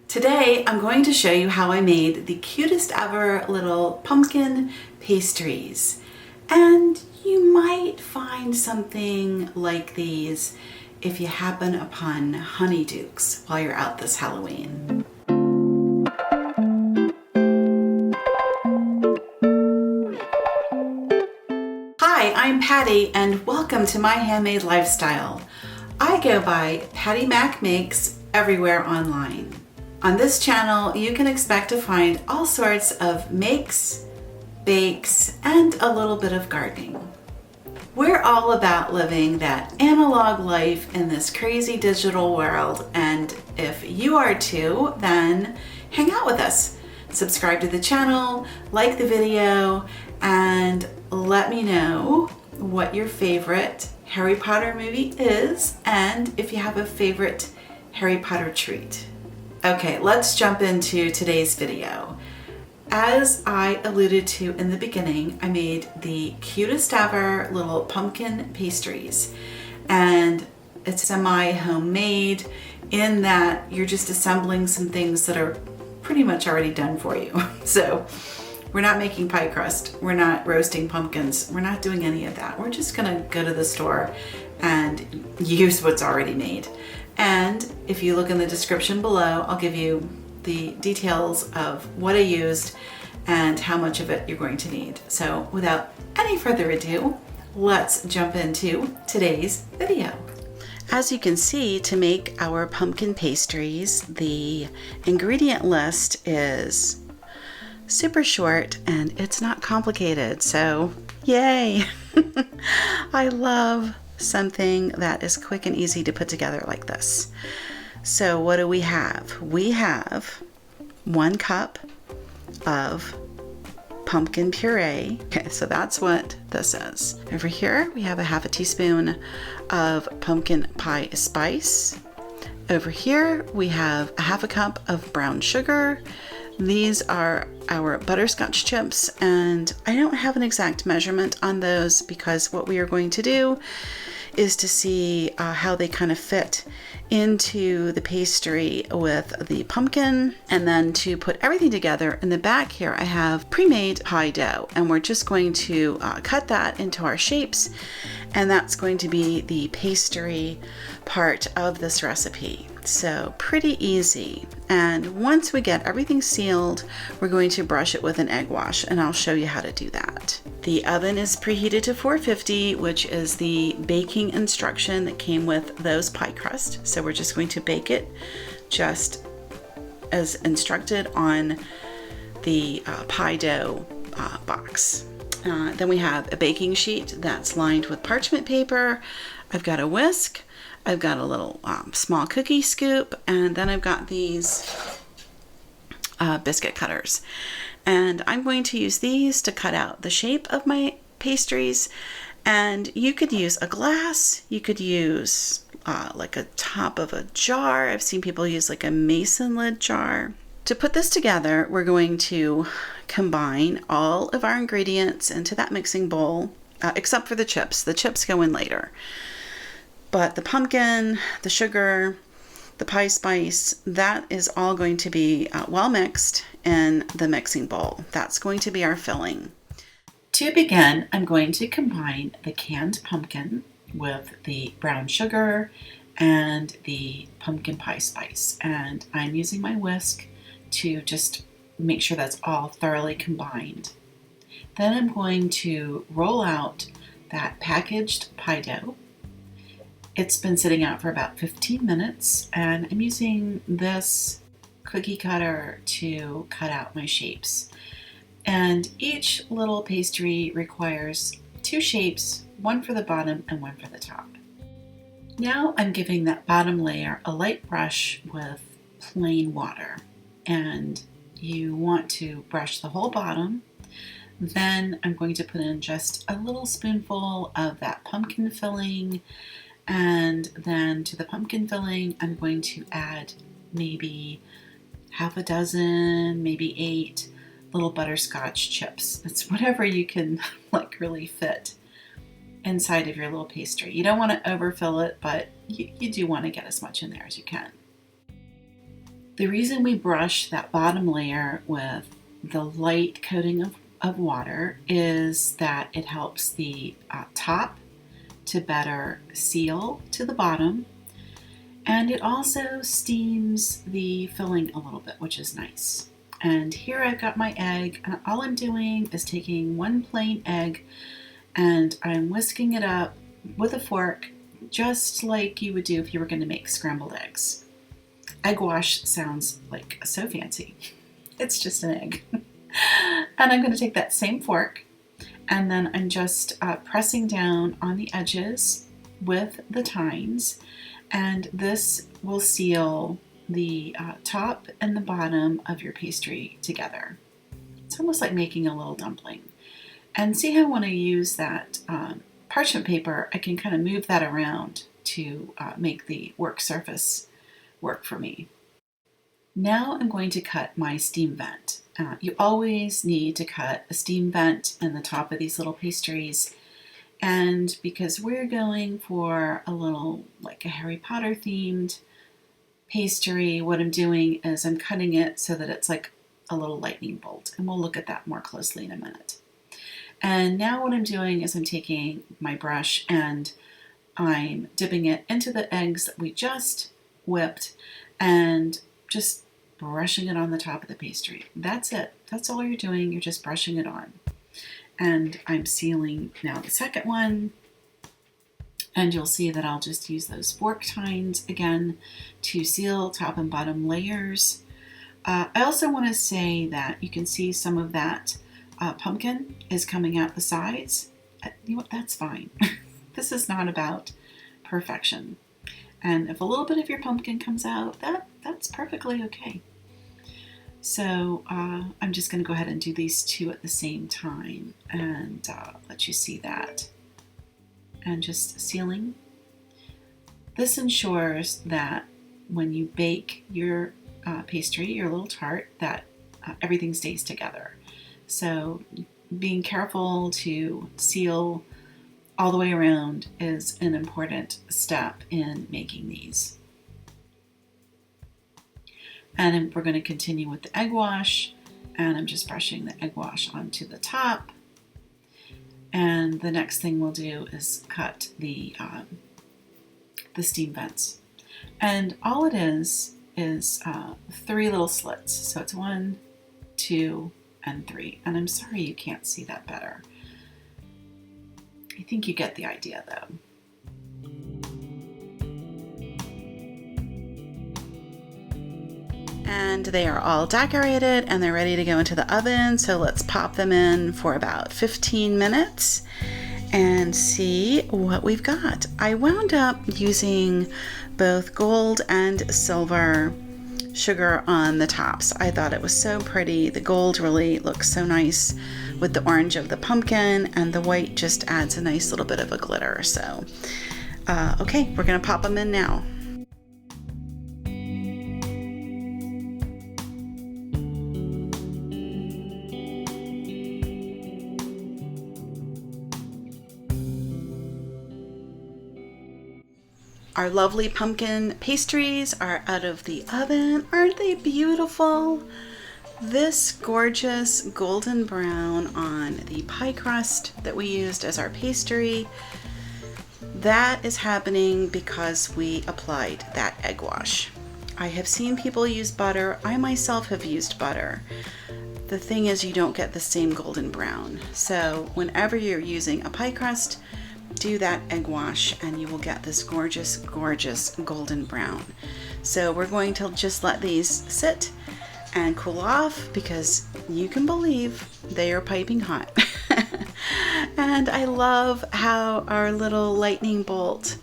Today I'm going to show you how I made the cutest ever little pumpkin pastries. And you might find something like these if you happen upon honeydukes while you're out this Halloween. Hi, I'm Patty and welcome to my handmade lifestyle. I go by Patty Mac Makes everywhere online. On this channel, you can expect to find all sorts of makes, bakes, and a little bit of gardening. We're all about living that analog life in this crazy digital world, and if you are too, then hang out with us. Subscribe to the channel, like the video, and let me know what your favorite Harry Potter movie is, and if you have a favorite Harry Potter treat. Okay, let's jump into today's video. As I alluded to in the beginning, I made the cutest ever little pumpkin pastries, and it's semi-homemade in that you're just assembling some things that are pretty much already done for you. So we're not making pie crust, we're not roasting pumpkins, we're not doing any of that. We're just gonna go to the store and use what's already made. And if you look in the description below, I'll give you the details of what I used and how much of it you're going to need. So without any further ado, let's jump into today's video. As you can see, to make our pumpkin pastries, the ingredient list is super short and it's not complicated, so yay! I love something that is quick and easy to put together like this. So what do we have? We have 1 cup of pumpkin puree. Okay, so that's what this is. Over here we have a 1/2 teaspoon of pumpkin pie spice. Over here we have a 1/2 cup of brown sugar. These are our butterscotch chips, and I don't have an exact measurement on those because what we are going to do is to see how they kind of fit into the pastry with the pumpkin, and then to put everything together. In the back here I have pre-made pie dough, and we're just going to cut that into our shapes, and that's going to be the pastry part of this recipe. So pretty easy. And once we get everything sealed, we're going to brush it with an egg wash, and I'll show you how to do that. The oven is preheated to 450, which is the baking instruction that came with those pie crust. So we're just going to bake it just as instructed on the pie dough box. Then we have a baking sheet that's lined with parchment paper. I've got a whisk. I've got a little small cookie scoop, and then I've got these biscuit cutters. And I'm going to use these to cut out the shape of my pastries. And you could use a glass, you could use like a top of a jar. I've seen people use like a mason lid jar. To put this together, we're going to combine all of our ingredients into that mixing bowl, except for the chips. The chips go in later. But the pumpkin, the sugar, the pie spice, that is all going to be well mixed in the mixing bowl. That's going to be our filling. To begin, I'm going to combine the canned pumpkin with the brown sugar and the pumpkin pie spice. And I'm using my whisk to just make sure that's all thoroughly combined. Then I'm going to roll out that packaged pie dough. It's been sitting out for about 15 minutes, and I'm using this cookie cutter to cut out my shapes. And each little pastry requires 2 shapes, one for the bottom and one for the top. Now I'm giving that bottom layer a light brush with plain water, and you want to brush the whole bottom. Then I'm going to put in just a little spoonful of that pumpkin filling. And then to the pumpkin filling, I'm going to add maybe 6, maybe 8 little butterscotch chips. It's whatever you can like really fit inside of your little pastry. You don't want to overfill it, but you do want to get as much in there as you can. The reason we brush that bottom layer with the light coating of water is that it helps the top to better seal to the bottom, and it also steams the filling a little bit, which is nice. And here I've got my egg, and all I'm doing is taking one plain egg and I'm whisking it up with a fork, just like you would do if you were going to make scrambled eggs. Egg wash sounds like so fancy. It's just an egg. And I'm going to take that same fork, and then I'm just pressing down on the edges with the tines, and this will seal the top and the bottom of your pastry together. It's almost like making a little dumpling. And see how when I use that parchment paper, I can kind of move that around to make the work surface work for me. Now I'm going to cut my steam vent. You always need to cut a steam vent in the top of these little pastries. And because we're going for a little like a Harry Potter themed pastry, what I'm doing is I'm cutting it so that it's like a little lightning bolt. And we'll look at that more closely in a minute. And now what I'm doing is I'm taking my brush and I'm dipping it into the eggs that we just whipped and just brushing it on the top of the pastry. That's it. That's all you're doing. You're just brushing it on. And I'm sealing now the second one. And you'll see that I'll just use those fork tines again to seal top and bottom layers. I also want to say that you can see some of that pumpkin is coming out the sides. You know what? That's fine. This is not about perfection. And if a little bit of your pumpkin comes out, that's perfectly okay. So I'm just going to go ahead and do these two at the same time and let you see that. And just sealing. This ensures that when you bake your pastry, your little tart, that everything stays together. So being careful to seal all the way around is an important step in making these. And we're going to continue with the egg wash, and I'm just brushing the egg wash onto the top. And the next thing we'll do is cut the steam vents. And all it is 3 little slits. So it's 1, 2, and 3. And I'm sorry you can't see that better. I think you get the idea though. And they are all decorated and they're ready to go into the oven. So let's pop them in for about 15 minutes and see what we've got. I wound up using both gold and silver sugar on the tops. I thought it was so pretty. The gold really looks so nice with the orange of the pumpkin, and the white just adds a nice little bit of a glitter. So, okay, we're gonna pop them in now. Our lovely pumpkin pastries are out of the oven. Aren't they beautiful? This gorgeous golden brown on the pie crust that we used as our pastry, that is happening because we applied that egg wash. I have seen people use butter. I myself have used butter. The thing is, you don't get the same golden brown. So whenever you're using a pie crust, do that egg wash and you will get this gorgeous, gorgeous golden brown. So we're going to just let these sit and cool off because you can believe they are piping hot. And I love how our little lightning bolt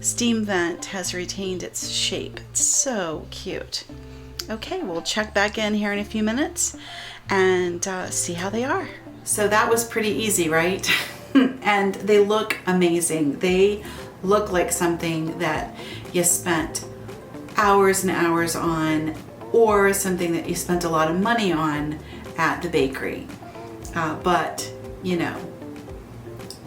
steam vent has retained its shape. It's so cute. Okay, we'll check back in here in a few minutes and see how they are. So that was pretty easy, right? And they look amazing. They look like something that you spent hours and hours on, or something that you spent a lot of money on at the bakery. But, you know,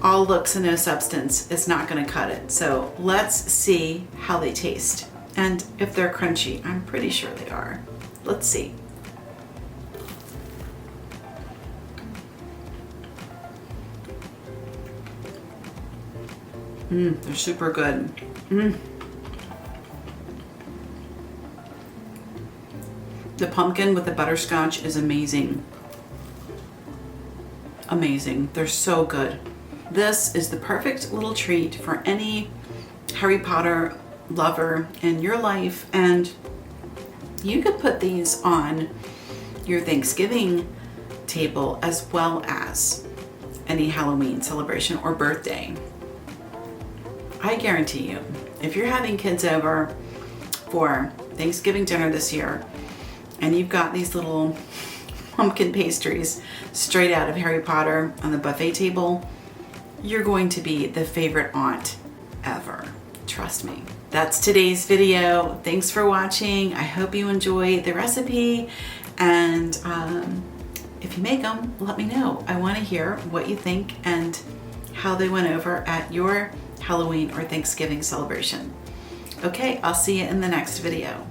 all looks and no substance is not going to cut it. So let's see how they taste and if they're crunchy. I'm pretty sure they are. Let's see. They're super good. The pumpkin with the butterscotch is amazing. Amazing. They're so good. This is the perfect little treat for any Harry Potter lover in your life, and you could put these on your Thanksgiving table as well as any Halloween celebration or birthday. I guarantee you, if you're having kids over for Thanksgiving dinner this year and you've got these little pumpkin pastries straight out of Harry Potter on the buffet table, you're going to be the favorite aunt ever. Trust me. That's today's video. Thanks for watching. I hope you enjoy the recipe, and if you make them, let me know. I want to hear what you think and how they went over at your Halloween or Thanksgiving celebration. Okay, I'll see you in the next video.